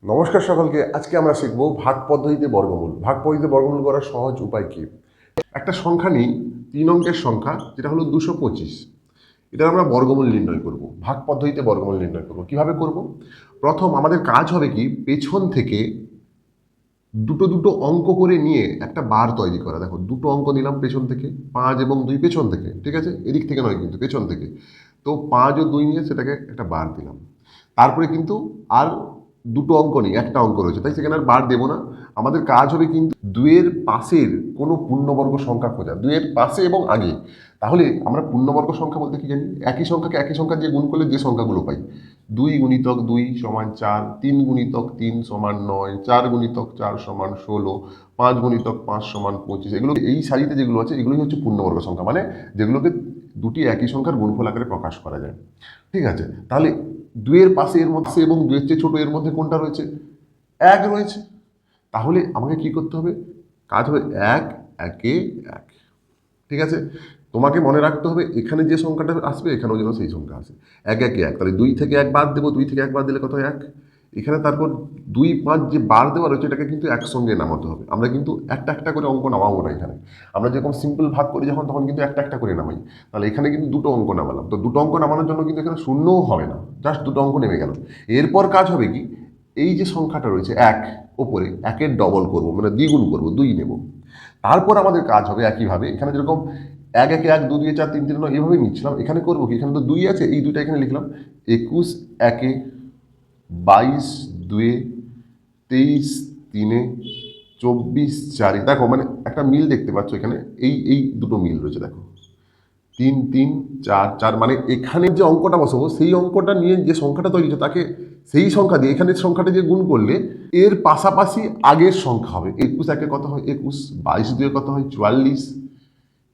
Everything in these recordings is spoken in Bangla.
নমস্কার সকলকে। আজকে আমরা শিখব ভাগ পদ্ধতিতে বর্গমূল। ভাগ পদ্ধতিতে বর্গমূল করার সহজ উপায় কি? একটা সংখ্যা নিই, 3 অঙ্কের সংখ্যা, যেটা হলো 225। এটা আমরা বর্গমূল নির্ণয় করব, ভাগ পদ্ধতিতে বর্গমূল নির্ণয় করব। কিভাবে করব? প্রথম আমাদের কাজ হবে কি, পেছন থেকে দুটো দুটো অঙ্ক করে নিয়ে একটা বার তৈরি করা। দেখো, দুটো অঙ্ক নিলাম পেছন থেকে, 5 এবং 2 পেছন থেকে, ঠিক আছে? এদিক থেকে নয় কিন্তু, পেছন থেকে। তো 5 ও 2 নিয়ে সেটাকে একটা বার দিলাম। তারপরে কিন্তু আর দুটো অঙ্ক নেই, একটা অঙ্ক রয়েছে, তাই সেখানে আর বার দেবো না। আমাদের কাজ হবে কিন্তু দুইয়ের পাশের কোনো পূর্ণবর্গ সংখ্যা খোঁজা, দুইয়ের পাশে এবং আগে। তাহলে আমরা পূর্ণবর্গ সংখ্যা বলতে কি জানি? একই সংখ্যাকে একই সংখ্যা দিয়ে গুণ করলে যে সংখ্যাগুলো পাই। 2 গুণিতক 2 সমান 4, 3 গুণিতক 3 সমান 9, 4 গুণিতক 4 সমান 16, 5 গুণিতক 5 সমান 25। এগুলো এই সারিতে যেগুলো আছে এগুলোই হচ্ছে পূর্ণবর্গ সংখ্যা, মানে যেগুলোকে দুটি একই সংখ্যার গুণফল আকারে প্রকাশ করা যায়। ঠিক আছে? তাহলে দুইয়ের পাশে এর মধ্যে এবং দুইয়ের চেয়ে ছোট এর মধ্যে কোনটা রয়েছে? 1 রয়েছে। তাহলে আমাকে কি করতে হবে? কাজ হবে 1 একে 1। ঠিক আছে? তোমাকে মনে রাখতে হবে এখানে যে সংখ্যাটা আসবে এখানেও যেন সেই সংখ্যা আসে। 1 একে 1। তাহলে 2 থেকে 1 বাদ দেবো, 2 থেকে 1 বাদ দিলে কত হয়? 1। এখানে তারপর 2 5 যে বার দেওয়া রয়েছে এটাকে কিন্তু একসঙ্গে নামাতে হবে। আমরা কিন্তু একটা একটা করে অঙ্ক নামাবো না এখানে। আমরা যেরকম সিম্পল ভাগ করি যখন, তখন কিন্তু একটা একটা করে নামাই। তাহলে এখানে কিন্তু দুটো অঙ্ক নামালাম। তো দুটো অঙ্ক নামানোর জন্য কিন্তু এখানে শূন্যও হবে না, জাস্ট দুটো অঙ্ক নেমে গেল। এরপর কাজ হবে কি, এই যে সংখ্যাটা রয়েছে 1 ওপরে, 1-এর ডবল করব, মানে দ্বিগুণ করব, 2 নেব। তারপর আমাদের কাজ হবে একইভাবে, এখানে যেরকম 1 একে 1, 2 2 4 3 3 9 এভাবেই নিচ্ছিলাম, এখানে করবো কি, এখানে তো 2 আছে, এই দুইটা এখানে লিখলাম। 21 একে, 22 দুয়ে, 23 তিনে, 24 চারে। দেখো মানে একটা মিল দেখতে পাচ্ছ এখানে, এই এই দুটো মিল রয়েছে। দেখো 3 3 4 4, মানে এখানে যে অঙ্কটা বসাবো সেই অঙ্কটা নিয়ে যে সংখ্যাটা তৈরি হচ্ছে তাকে সেই সংখ্যা দিয়ে এখানের সংখ্যাটা দিয়ে গুণ করলে এর পাশাপাশি আগের সংখ্যা হবে। 21 একে কত হয়? 21। 22 দুয়ে কত হয়? 44।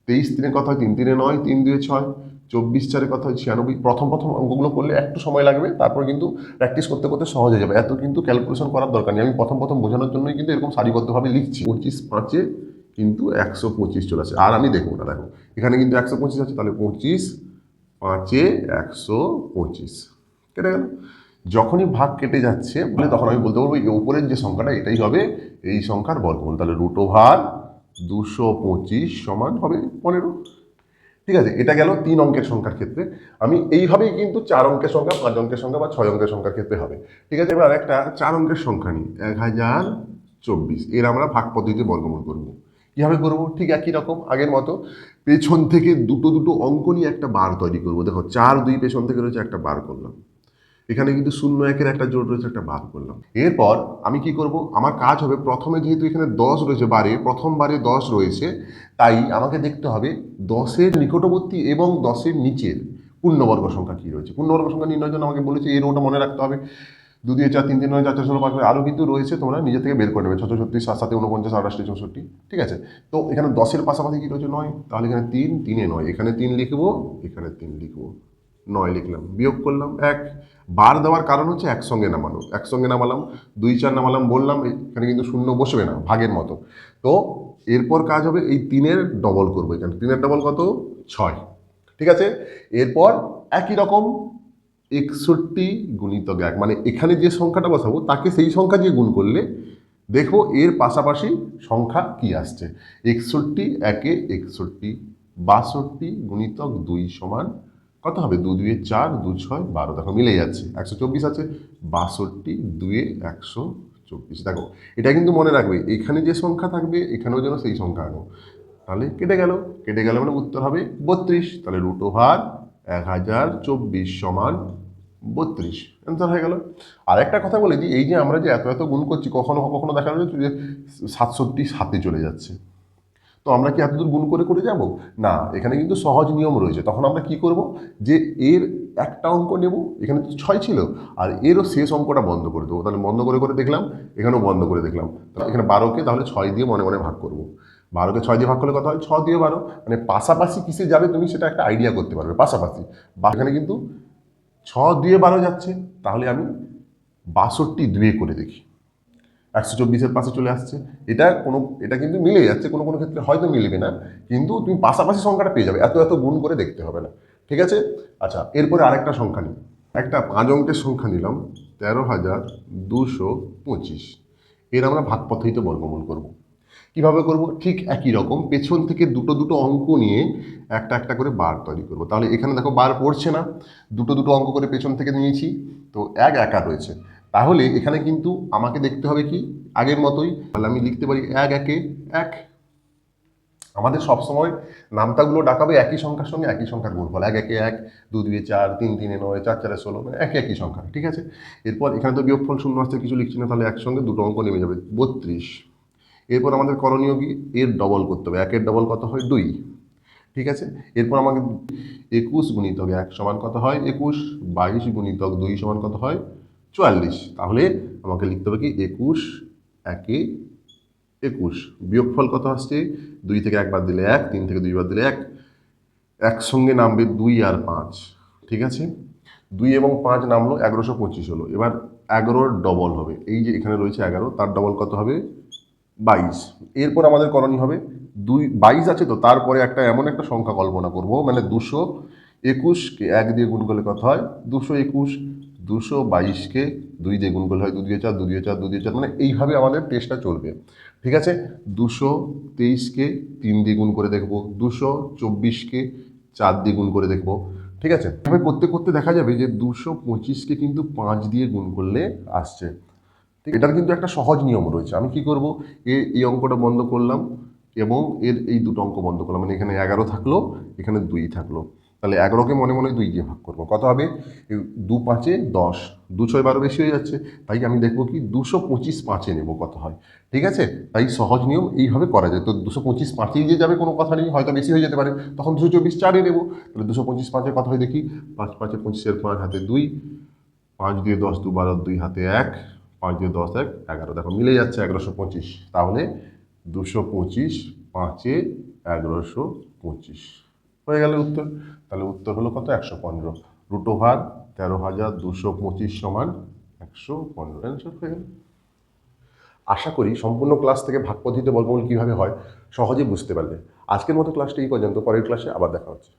23 তিনে কত হয়? 3 3 9, 3 2 6, 24 চারে কত হয়? 96। প্রথম প্রথম অঙ্কগুলো করলে একটু সময় লাগবে, তারপর কিন্তু প্র্যাকটিস করতে করতে সহজ হয়ে যাবে। এত কিন্তু ক্যালকুলেশন করার দরকার নেই। আমি প্রথম প্রথম বোঝানোর জন্যই কিন্তু এরকম সারিবদ্ধভাবে লিখছি। 25 5-এ কিন্তু 125 চলে আসে। আর আমি দেখবো না, দেখো এখানে কিন্তু 125 আছে, তাহলে 25 5-এ 125 কেটে গেল। যখনই ভাগ কেটে যাচ্ছে বলে তখন আমি বলতে পারবো এই উপরের যে সংখ্যাটা এটাই হবে এই সংখ্যার বর্গমূল। তাহলে √225 সমান হবে 15। ঠিক আছে? এটা গেল 3 অঙ্কের সংখ্যার ক্ষেত্রে। আমি এইভাবেই কিন্তু 4 অঙ্কের সংখ্যা, 5 অঙ্কের সংখ্যা বা 6 অঙ্কের সংখ্যার ক্ষেত্রে হবে। ঠিক আছে? এবার একটা 4 অঙ্কের সংখ্যা নিই, 1024। এর আমরা ভাগ পদ্ধতিতে বর্গমূল করব। কিভাবে করব? ঠিক একই রকম আগের মতো, পেছন থেকে দুটো দুটো অঙ্ক নিয়ে একটা বার তৈরি করব। দেখো 4 2 পেছন থেকে রয়েছে, একটা বার করলাম। এখানে কিন্তু 0 1-এর একটা জোড় রয়েছে, একটা বার করলাম। এরপর আমি কি করব, আমার কাজ হবে প্রথমে যেহেতু এখানে 10 রয়েছে বারে, প্রথম বারে 10 রয়েছে, তাই আমাকে দেখতে হবে 10-এর নিকটবর্তী এবং 10-এর নিচের পূর্ণবর্গ সংখ্যা কি রয়েছে। পূর্ণবর্গ সংখ্যা নির্ণয়ের জন্য আমাকে বলেছে এই রোটা মনে রাখতে হবে। 2 2 4 3 3 9 4 4 16 5, আরও কিন্তু রয়েছে, তোমরা নিজে থেকে বের করে নেবে। 6 36 7 7 49 28 64। ঠিক আছে? তো এখানে 10-এর পাশাপাশি কি রয়েছে? 9। তাহলে এখানে 3 3-এ 9, এখানে 3 লিখবো, এখানে 3 লিখবো, 9 লিখলাম, বিয়োগ করলাম 1। বার দেওয়ার কারণ হচ্ছে একসঙ্গে নামানো, একসঙ্গে নামালাম, 2 4 নামালাম, বললাম এখানে কিন্তু শূন্য বসবে না ভাগের মতো। তো এরপর কাজ হবে এই 3-এর ডবল করবো, এখানে 3-এর ডবল কত? 6। ঠিক আছে? এরপর একই রকম 61 গুণিতক 1, মানে এখানে যে সংখ্যাটা বসাবো তাকে সেই সংখ্যা দিয়ে গুণ করলে দেখো এর পাশাপাশি সংখ্যা কি আসছে। 61 একে 61, 62 গুণিতক 2 সমান কত হবে? 2 2 4, 2 6 12। দেখো মিলে যাচ্ছে, 124 আছে। 62 2 124। দেখো এটা কিন্তু মনে রাখবে, এখানে যে সংখ্যা থাকবে এখানেও যেন সেই সংখ্যা আনো। তাহলে কেটে গেল, কেটে গেলে মানে উত্তর হবে 32। তাহলে √1024 সমান 32, অ্যান্সার হয়ে গেল। আর একটা কথা বলে দিই, এই যে আমরা যে এত এত গুণ করছি, কখনো কখনো দেখা যাচ্ছে যে 67 7-এ চলে যাচ্ছে। তো আমরা কি এতদূর গুণ করে করে যাব? না, এখানে কিন্তু সহজ নিয়ম রয়েছে। তখন আমরা কি করব, যে এর একটা অঙ্ক নেব, এখানে তো 6 ছিল, আর এরও শেষ অঙ্কটা বন্ধ করে দেবো। তাহলে বন্ধ করে করে দেখলাম, এখানেও বন্ধ করে দেখলাম। এখানে 12-কে তাহলে 6 দিয়ে মনে মনে ভাগ করব। 12-কে 6 দিয়ে ভাগ করলে কত হয়? 6 দিয়ে 12। মানে পাশাপাশি কিসে যাবে তুমি সেটা একটা আইডিয়া করতে পারবে। পাশাপাশি বা এখানে কিন্তু 6 দিয়ে 12 যাচ্ছে, তাহলে আমি 62 2-এ করে দেখি, 124-এর পাশে চলে আসছে। এটা কিন্তু মিলে যাচ্ছে, কোনো কোনো ক্ষেত্রে হয়তো মিলবে না, কিন্তু তুমি পাশাপাশি সংখ্যাটা পেয়ে যাবে। এত এত গুণ করে দেখতে হবে না। ঠিক আছে? আচ্ছা, এরপরে আরেকটা সংখ্যা নিই। একটা 5 অঙ্কের সংখ্যা নিলাম 13,225, এর আমরা ভাগ পদ্ধতিতে বর্গমূল করব। কিভাবে করব? ঠিক একই রকম, পেছন থেকে দুটো দুটো অঙ্ক নিয়ে একটা একটা করে বার তৈরি করব। তাহলে এখানে দেখো বার পড়ছে না, দুটো দুটো অঙ্ক করে পেছন থেকে নিয়েছি, তো এক একা রয়েছে। তাহলে এখানে কিন্তু আমাকে দেখতে হবে কি আগের মতোই, তাহলে আমি লিখতে পারি 1 একে 1। আমাদের সবসময় নামতাগুলো ডাকাবে একই সংখ্যার সঙ্গে একই সংখ্যার গুণফল, 1 একে 1, 2 2 4, 3 3 9, 4 4 16, মানে একই একই সংখ্যা, ঠিক আছে। এরপর এখানে তো বিয়োগফল শূন্য আসছে, কিছু লিখছি না, তাহলে একসঙ্গে দুটো অঙ্ক নেমে যাবে 32। এরপর আমাদের করণীয় কি, এর ডবল করতে হবে, 1 এর ডবল কত হয় 2, ঠিক আছে। এরপর আমাকে 21 গুণিতক 1 সমান কত হয় 21, 22 গুণিতক 2 সমান কত হয় 44। তাহলে আমাকে লিখতে হবে কি 21 একে 21, বিয়োগফল কত আসছে 2 থেকে 1 বাদ দিলে 1, 3 থেকে 2 বাদ দিলে 1, একসঙ্গে নামবে 2 আর 5, ঠিক আছে। 2 এবং 5 নামলো 1125 হলো। এবার 11-র ডবল হবে, এই যে এখানে রয়েছে 11, তার ডবল কত হবে 22। এরপর আমাদের করণীয় হবে 22 আছে তো, তারপরে একটা এমন একটা সংখ্যা কল্পনা করব, মানে 221কে 1 দিয়ে গুণ করলে কত হয় 221, 222কে 2 দিয়ে গুণ করলে হয় 2 দিয়ে 4, 2 দিয়ে 4, 2 দিয়ে 4, মানে এইভাবে আমাদের টেস্টটা চলবে, ঠিক আছে। 223কে 3 দিয়ে গুণ করে দেখব, 224কে 4 দিয়ে গুণ করে দেখব, ঠিক আছে। এভাবে করতে করতে দেখা যাবে যে 225কে কিন্তু 5 দিয়ে গুণ করলে আসছে। এটার কিন্তু একটা সহজ নিয়ম রয়েছে। আমি কি করব, এই অঙ্কটা বন্ধ করলাম এবং এর এই দুটো অঙ্ক বন্ধ করলাম, মানে এখানে 11 থাকলো, এখানে 2 থাকলো। তাহলে 11কে মনে মনে 2 দিয়ে ভাগ করবো, কত হবে 2 5-এ 10, 2 6 12 বেশি হয়ে যাচ্ছে, তাই আমি দেখবো কি 225 5-এ নেবো কত হয়, ঠিক আছে। তাই সহজ নিয়ম এইভাবে করা যায়। তো 225 5-এই যে যাবে কোনো কথা নেই, হয়তো বেশি হয়ে যেতে পারে, তখন 224 4-এ নেবো। তাহলে 225 5-এ কত হয় দেখি, 5 5-এ 25-এর 5 হাতে 2, 5 দিয়ে 10 2 12, 2 হাতে 1, 5 দিয়ে 10 1 11, দেখো মিলে যাচ্ছে 1125। তাহলে 225 5-এ 1125 হয়ে গেল উত্তর। তাহলে উত্তর হলো কত 115, √13,225 সমান 115, অ্যান্সার হয়ে গেল। আশা করি সম্পূর্ণ ক্লাস থেকে ভাগ পদ্ধতিতে বর্গমূল কীভাবে হয় সহজে বুঝতে পারলে। আজকের মতো ক্লাসটা এই পর্যন্ত, পরের ক্লাসে আবার দেখা হচ্ছে।